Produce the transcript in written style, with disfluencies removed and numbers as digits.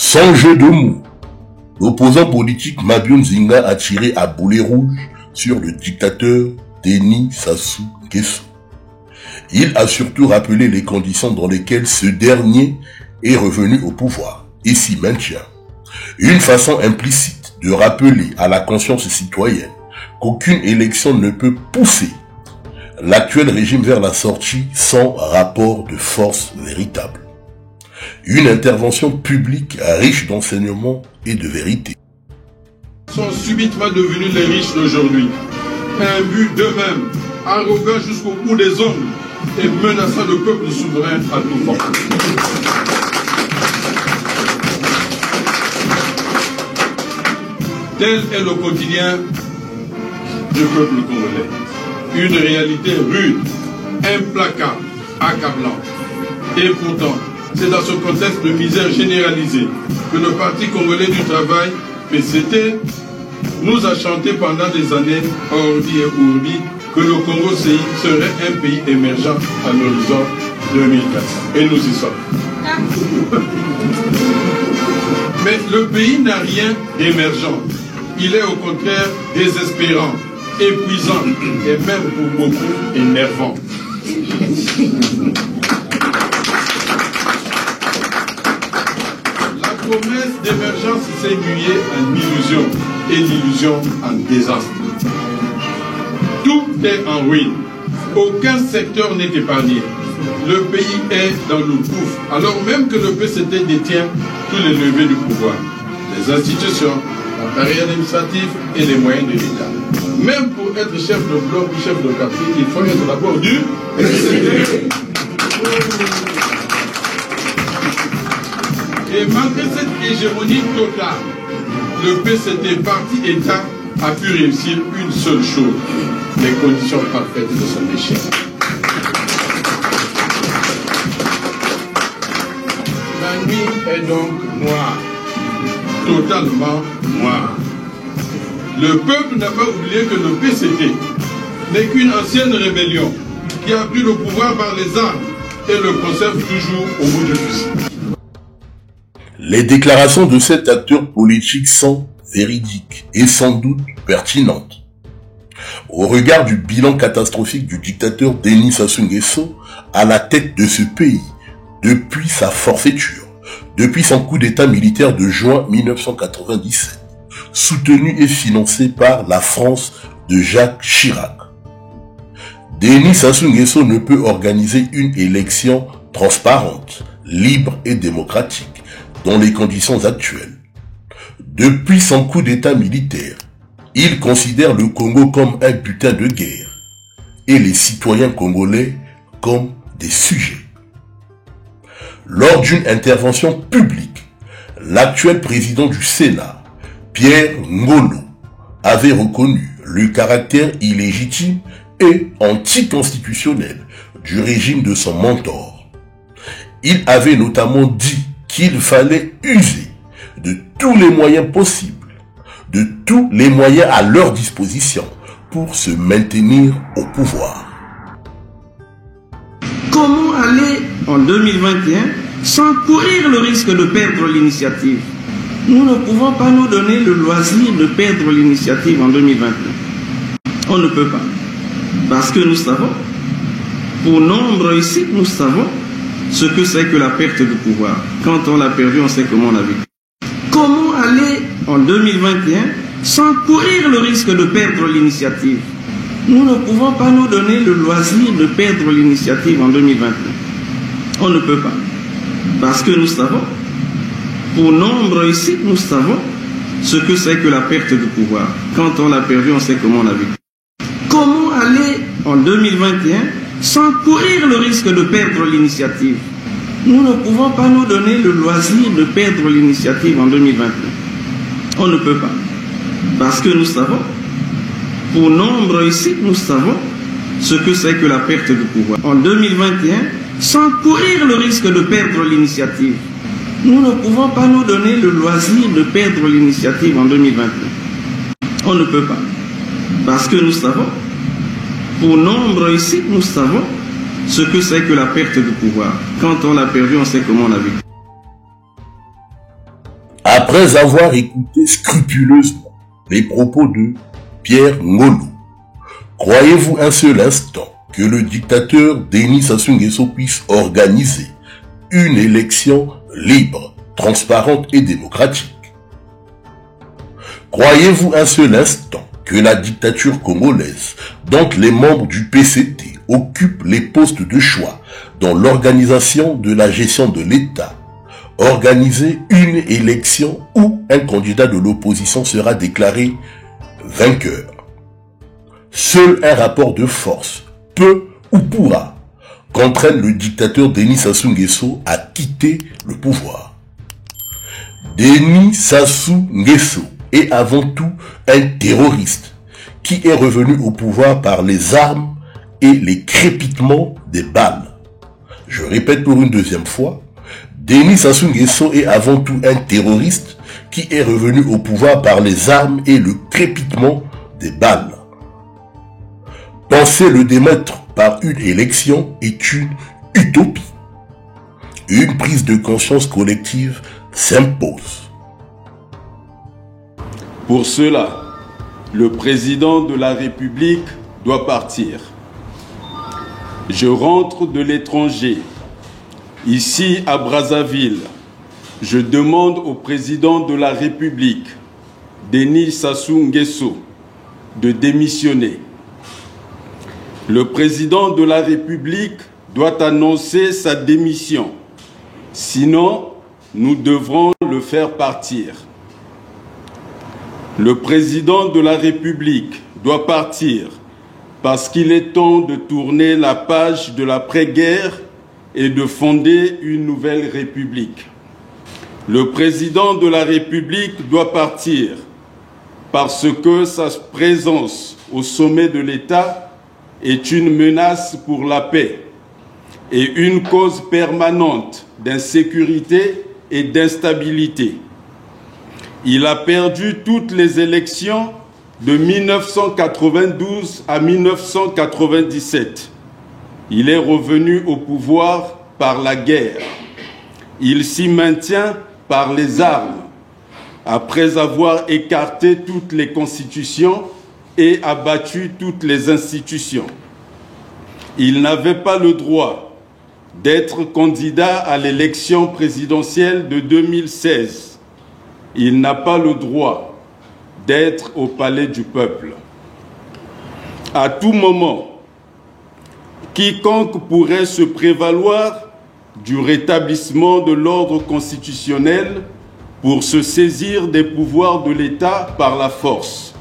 Sans jeu de mots, l'opposant politique Mabio Nzinga a tiré à boulet rouge sur le dictateur Denis Sassou Nguesso. Il a surtout rappelé les conditions dans lesquelles ce dernier est revenu au pouvoir et s'y maintient. Une façon implicite de rappeler à la conscience citoyenne qu'aucune élection ne peut pousser l'actuel régime vers la sortie sans rapport de force véritable. Une intervention publique riche d'enseignements et de vérité. Sont subitement devenus les riches d'aujourd'hui, imbus d'eux-mêmes, arrogants jusqu'au bout des ongles et menaçant le peuple souverain à tout vent. Tel est le quotidien du peuple congolais. Une réalité rude, implacable, accablante. Et pourtant, c'est dans ce contexte de misère généralisée que le Parti congolais du travail, PCT, nous a chanté pendant des années, orbi et ourbi, que le Congo serait un pays émergent à l'horizon 2004. Et nous y sommes. Mais le pays n'a rien d'émergent. Il est au contraire désespérant, épuisant et même pour beaucoup énervant. La promesse d'émergence s'est muée en illusion et l'illusion en désastre. Tout est en ruine. Aucun secteur n'est épargné. Le pays est dans le gouffre, alors même que le PCT détient tous les leviers du pouvoir. Les institutions, l'appareil administratif et les moyens de l'État. Même pour être chef de bloc ou chef de quartier, il faut être d'abord du PCT. Et malgré cette hégémonie totale, le PCT, parti État, a pu réussir une seule chose, les conditions parfaites de son échec. La nuit est donc noire, totalement noire. Le peuple n'a pas oublié que le PCT n'est qu'une ancienne rébellion qui a pris le pouvoir par les armes et le conserve toujours au bout du fusil. Les déclarations de cet acteur politique sont véridiques et sans doute pertinentes. Au regard du bilan catastrophique du dictateur Denis Sassou Nguesso à la tête de ce pays depuis sa forfaiture, depuis son coup d'état militaire de juin 1997, soutenu et financé par la France de Jacques Chirac. Denis Sassou Nguesso ne peut organiser une élection transparente, libre et démocratique dans les conditions actuelles. Depuis son coup d'état militaire, il considère le Congo comme un butin de guerre et les citoyens congolais comme des sujets. Lors d'une intervention publique, l'actuel président du Sénat, Pierre Ngolo, avait reconnu le caractère illégitime et anticonstitutionnel du régime de son mentor. Il avait notamment dit qu'il fallait user de tous les moyens possibles, de tous les moyens à leur disposition pour se maintenir au pouvoir. Comment aller en 2021 sans courir le risque de perdre l'initiative? Nous ne pouvons pas nous donner le loisir de perdre l'initiative en 2021. On ne peut pas. Parce que nous savons, pour nombre ici, nous savons ce que c'est que la perte de pouvoir. Quand on l'a perdu, on sait comment on a vécu. Comment aller en 2021 sans courir le risque de perdre l'initiative? Nous ne pouvons pas nous donner le loisir de perdre l'initiative en 2021. On ne peut pas. Parce que nous savons, pour nombre ici, nous savons ce que c'est que la perte de pouvoir. Quand on l'a perdu, on sait comment on a vécu. Comment aller en 2021 sans courir le risque de perdre l'initiative? Nous ne pouvons pas nous donner le loisir de perdre l'initiative en 2021. On ne peut pas. Parce que nous savons, pour nombre ici, nous savons ce que c'est que la perte de pouvoir. En 2021, sans courir le risque de perdre l'initiative. Nous ne pouvons pas nous donner le loisir de perdre l'initiative en 2021. On ne peut pas. Parce que nous savons, pour nombre ici, nous savons ce que c'est que la perte de pouvoir. Quand on l'a perdu, on sait comment on a vécu. Après avoir écouté scrupuleusement les propos de Pierre Ngolo, croyez-vous un seul instant que le dictateur Denis Sassou Nguesso puisse organiser une élection libre, transparente et démocratique? Croyez-vous un seul instant que la dictature congolaise, dont les membres du PCT occupent les postes de choix dans l'organisation de la gestion de l'État, organiser une élection où un candidat de l'opposition sera déclaré vainqueur? Seul un rapport de force peut ou pourra contraindre le dictateur Denis Sassou Nguesso à quitter le pouvoir. Denis Sassou Nguesso est avant tout un terroriste qui est revenu au pouvoir par les armes et les crépitements des balles. Je répète pour une deuxième fois, Denis Sassou Nguesso est avant tout un terroriste qui est revenu au pouvoir par les armes et le crépitement des balles. Penser le démettre par une élection est une utopie. Une prise de conscience collective s'impose. Pour cela, le président de la République doit partir. Je rentre de l'étranger. Ici à Brazzaville, je demande au président de la République, Denis Sassou Nguesso, de démissionner. Le président de la République doit annoncer sa démission. Sinon, nous devrons le faire partir. Le président de la République doit partir parce qu'il est temps de tourner la page de l'après-guerre et de fonder une nouvelle République. Le président de la République doit partir parce que sa présence au sommet de l'État est une menace pour la paix et une cause permanente d'insécurité et d'instabilité. Il a perdu toutes les élections de 1992 à 1997. Il est revenu au pouvoir par la guerre. Il s'y maintient par les armes, après avoir écarté toutes les constitutions et abattu toutes les institutions. Il n'avait pas le droit d'être candidat à l'élection présidentielle de 2016. Il n'a pas le droit d'être au palais du peuple. À tout moment, quiconque pourrait se prévaloir du rétablissement de l'ordre constitutionnel pour se saisir des pouvoirs de l'État par la force